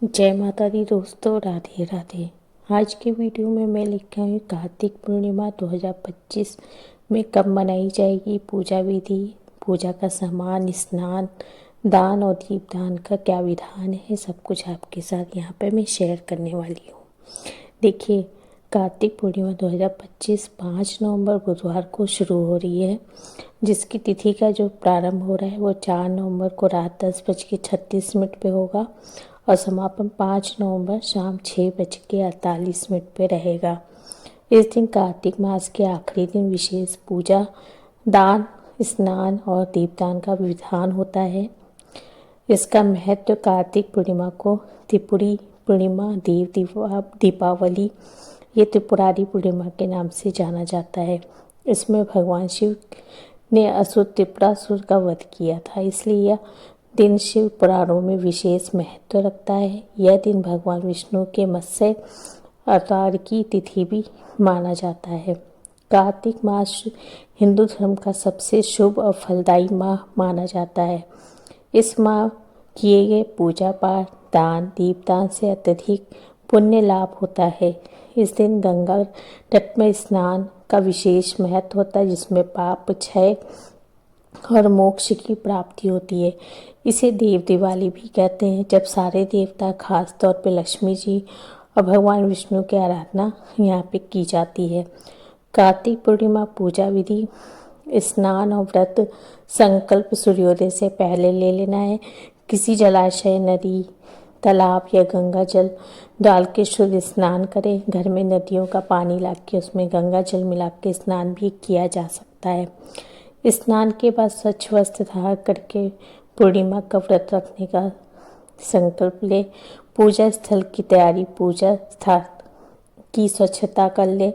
जय माता दी दोस्तों, राधे राधे। आज के वीडियो में मैं लेकर आई हूँ कार्तिक पूर्णिमा 2025 में कब मनाई जाएगी पूजा विधि, पूजा का सामान, स्नान, दान और दीपदान का क्या विधान है, सब कुछ आपके साथ यहाँ पे मैं शेयर करने वाली हूँ। देखिए, कार्तिक पूर्णिमा 2025 5 नवंबर बुधवार को शुरू हो रही है, जिसकी तिथि का जो प्रारंभ हो रहा है वो 4 नवंबर को रात 10:36 पे होगा और समापन 5 नवंबर शाम 6:48 पे रहेगा। इस दिन कार्तिक मास के आखिरी दिन विशेष पूजा, दान, स्नान और दीपदान का विधान होता है। इसका महत्व कार्तिक पूर्णिमा को त्रिपुरी पूर्णिमा, दीपावली, ये त्रिपुरारी पूर्णिमा के नाम से जाना जाता है। इसमें भगवान शिव ने असुर त्रिपुरासुर का वध किया था, इसलिए यह दिन शिव पुराणों में विशेष महत्व रखता है। यह दिन भगवान विष्णु के मत्स्य अवतार की तिथि भी माना जाता है। कार्तिक मास हिंदू धर्म का सबसे शुभ और फलदायी माह माना जाता है। इस माह किए गए पूजा पाठ, दान, दीपदान से अत्यधिक पुण्य लाभ होता है। इस दिन गंगा तट में स्नान का विशेष महत्व होता है, जिसमें पाप क्षय और मोक्ष की प्राप्ति होती है। इसे देव दिवाली भी कहते हैं, जब सारे देवता, खास तौर पे लक्ष्मी जी और भगवान विष्णु की आराधना यहाँ पे की जाती है। कार्तिक पूर्णिमा पूजा विधि: स्नान और व्रत संकल्प सूर्योदय से पहले ले लेना है। किसी जलाशय, नदी, तालाब या गंगा जल डाल के शुद्ध स्नान करें। घर में नदियों का पानी ला के उसमें गंगा जल मिला के स्नान भी किया जा सकता है। स्नान के बाद स्वच्छ वस्त्र धारण करके पूर्णिमा का व्रत रखने का संकल्प ले। पूजा स्थल की तैयारी: पूजा स्थल की स्वच्छता कर ले।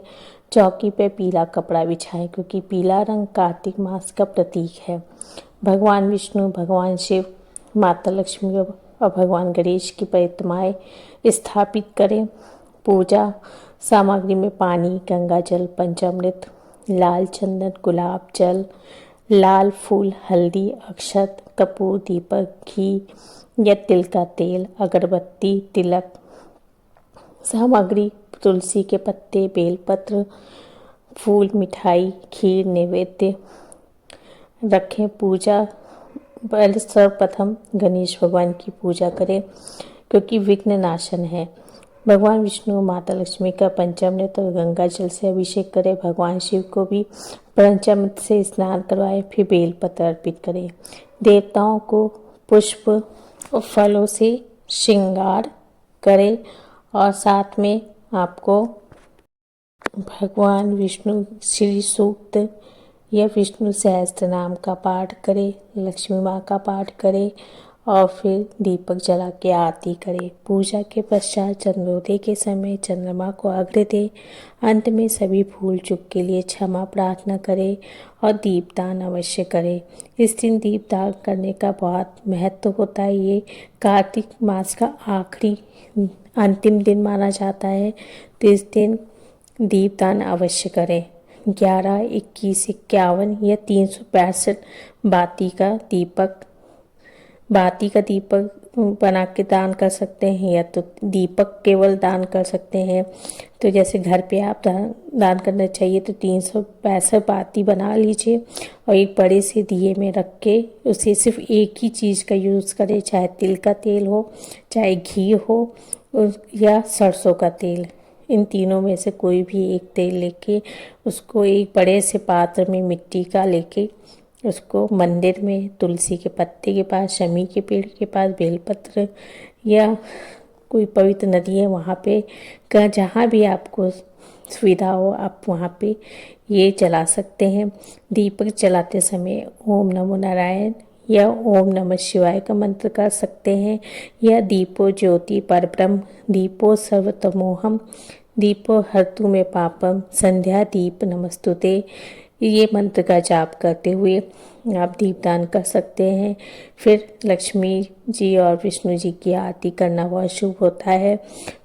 चौकी पे पीला कपड़ा बिछाएं, क्योंकि पीला रंग कार्तिक मास का प्रतीक है। भगवान विष्णु, भगवान शिव, माता लक्ष्मी और भगवान गणेश की प्रतिमाएं स्थापित करें। पूजा सामग्री में पानी, गंगा जल, पंचामृत, लाल चंदन, गुलाब जल, लाल फूल, हल्दी, अक्षत, कपूर, दीपक, घी या तिल का तेल, अगरबत्ती, तिलक। सामग्री: तुलसी के पत्ते, बेलपत्र, फूल, मिठाई, खीर, नैवेद्य रखें। पूजा पहले सर्वप्रथम गणेश भगवान की पूजा करें, क्योंकि विघ्न नाशन है। भगवान विष्णु और माता लक्ष्मी का पंचामृत और गंगा जल से अभिषेक करें। भगवान शिव को भी पंचामृत से स्नान करवाएं, फिर बेलपत्र अर्पित करें। देवताओं को पुष्प और फलों से श्रृंगार करें और साथ में आपको भगवान विष्णु श्री सूक्त या विष्णु सहस्त्र नाम का पाठ करें, लक्ष्मी माँ का पाठ करें और फिर दीपक जला के आरती करें। पूजा के पश्चात चंद्रोदय के समय चंद्रमा को अर्घ्य दें। अंत में सभी भूल चूक के लिए क्षमा प्रार्थना करें और दीपदान अवश्य करें। इस दिन दीपदान करने का बहुत महत्व होता है। ये कार्तिक मास का आखिरी अंतिम दिन माना जाता है, तो इस दिन दीपदान अवश्य करें। 11, 21, 51 या 365 बाती का दीपक बना के दान कर सकते हैं, या तो दीपक केवल दान कर सकते हैं। तो जैसे घर पे आप दान करना चाहिए तो 365 बाती बना लीजिए और एक बड़े से दिए में रख के उसे सिर्फ एक ही चीज़ का यूज़ करें, चाहे तिल का तेल हो, चाहे घी हो या सरसों का तेल। इन तीनों में से कोई भी एक तेल लेके उसको एक बड़े से पात्र में मिट्टी का लेके उसको मंदिर में तुलसी के पत्ते के पास, शमी के पेड़ के पास, बेलपत्र या कोई पवित्र नदी है वहाँ पे जहाँ भी आपको सुविधा हो आप वहाँ पे ये जला सकते हैं। दीपक जलाते समय ओम नमो नारायण या ओम नमः शिवाय का मंत्र कर सकते हैं, या दीपो ज्योति परब्रह्म, दीपो सर्वतमोहम, दीपो हरतु में पापम, संध्या दीप नमस्तुते, ये मंत्र का जाप करते हुए आप दीपदान कर सकते हैं। फिर लक्ष्मी जी और विष्णु जी की आरती करना बहुत शुभ होता है।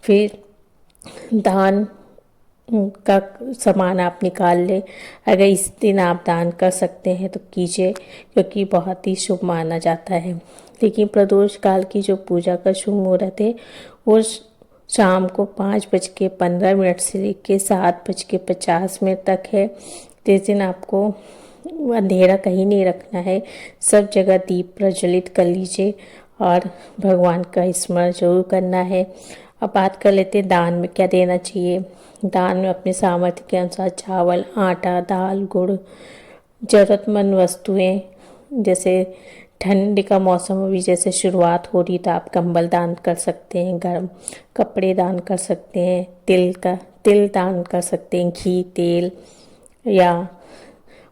फिर दान का सामान आप निकाल लें। अगर इस दिन आप दान कर सकते हैं तो कीजिए, क्योंकि बहुत ही शुभ माना जाता है। लेकिन प्रदोष काल की जो पूजा का शुभ मुहूर्त है वो शाम को 5:15 से लेकर 7:50 तक है। जिस दिन आपको अंधेरा कहीं नहीं रखना है, सब जगह दीप प्रज्वलित कर लीजिए और भगवान का स्मरण जरूर करना है। अब बात कर लेते हैं दान में क्या देना चाहिए। दान में अपने सामर्थ्य के अनुसार चावल, आटा, दाल, गुड़, ज़रूरतमंद वस्तुएं, जैसे ठंड का मौसम अभी जैसे शुरुआत हो रही तो आप कंबल दान कर सकते हैं, गर्म कपड़े दान कर सकते हैं, तिल दान कर सकते हैं, घी, तेल या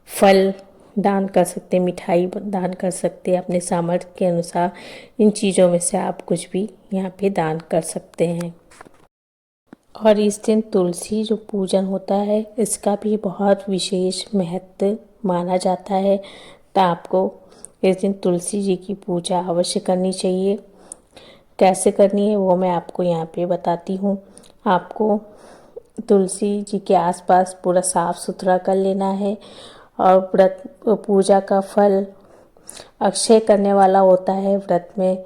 फल दान कर सकते हैं, मिठाई दान कर सकते हैं। अपने सामर्थ्य के अनुसार इन चीज़ों में से आप कुछ भी यहाँ पे दान कर सकते हैं। और इस दिन तुलसी जो पूजन होता है इसका भी बहुत विशेष महत्व माना जाता है, तो आपको इस दिन तुलसी जी की पूजा अवश्य करनी चाहिए। कैसे करनी है वो मैं आपको यहाँ पे बताती हूँ। आपको तुलसी जी के आसपास पूरा साफ सुथरा कर लेना है और व्रत पूजा का फल अक्षय करने वाला होता है। व्रत में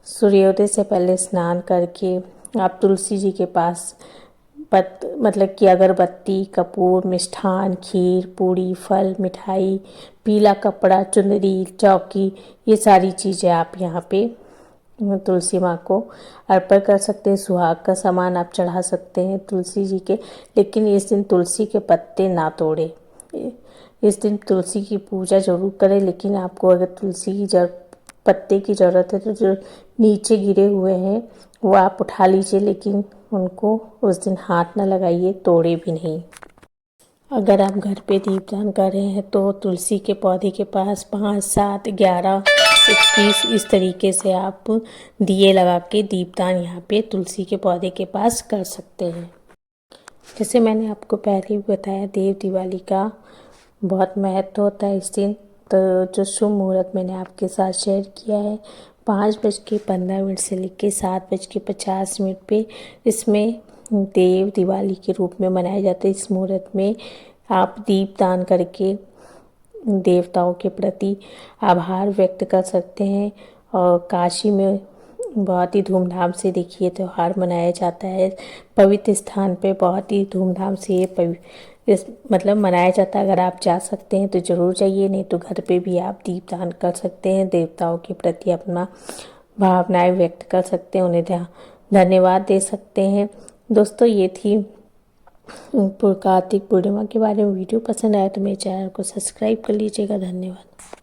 सूर्योदय से पहले स्नान करके आप तुलसी जी के पास मतलब कि अगरबत्ती, कपूर, मिष्ठान, खीर, पूड़ी, फल, मिठाई, पीला कपड़ा, चुनरी, चौकी, ये सारी चीज़ें आप यहाँ पे तुलसी माँ को अर्पण कर सकते हैं। सुहाग का सामान आप चढ़ा सकते हैं तुलसी जी के, लेकिन इस दिन तुलसी के पत्ते ना तोड़े। इस दिन तुलसी की पूजा जरूर करें, लेकिन आपको अगर तुलसी की पत्ते की ज़रूरत है तो जो नीचे गिरे हुए हैं वो आप उठा लीजिए, लेकिन उनको उस दिन हाथ ना लगाइए, तोड़े भी नहीं। अगर आप घर पे दीपदान कर रहे हैं तो तुलसी के पौधे के पास 5, 7, 11, 21 इस तरीके से आप दिए लगा के दीपदान यहाँ पे तुलसी के पौधे के पास कर सकते हैं। जैसे मैंने आपको पहले भी बताया, देव दिवाली का बहुत महत्व होता है इस दिन। तो जो शुभ मुहूर्त मैंने आपके साथ शेयर किया है 5:15 से लेकर 7:50 पे, इसमें देव दिवाली के रूप में मनाया जाता है। इस मुहूर्त में आप दीप दान करके देवताओं के प्रति आभार व्यक्त कर सकते हैं। और काशी में बहुत ही धूमधाम से देखिए त्यौहार मनाया जाता है। पवित्र स्थान पे बहुत ही धूमधाम से ये मतलब मनाया जाता है। अगर आप जा सकते हैं तो ज़रूर जाइए, नहीं तो घर पे भी आप दीपदान कर सकते हैं। देवताओं के प्रति अपना भावनाएं व्यक्त कर सकते हैं, उन्हें धन्यवाद दे सकते हैं। दोस्तों, ये थी कार्तिक पूर्णिमा के बारे में वीडियो। पसंद आया तो मेरे चैनल को सब्सक्राइब कर लीजिएगा। धन्यवाद।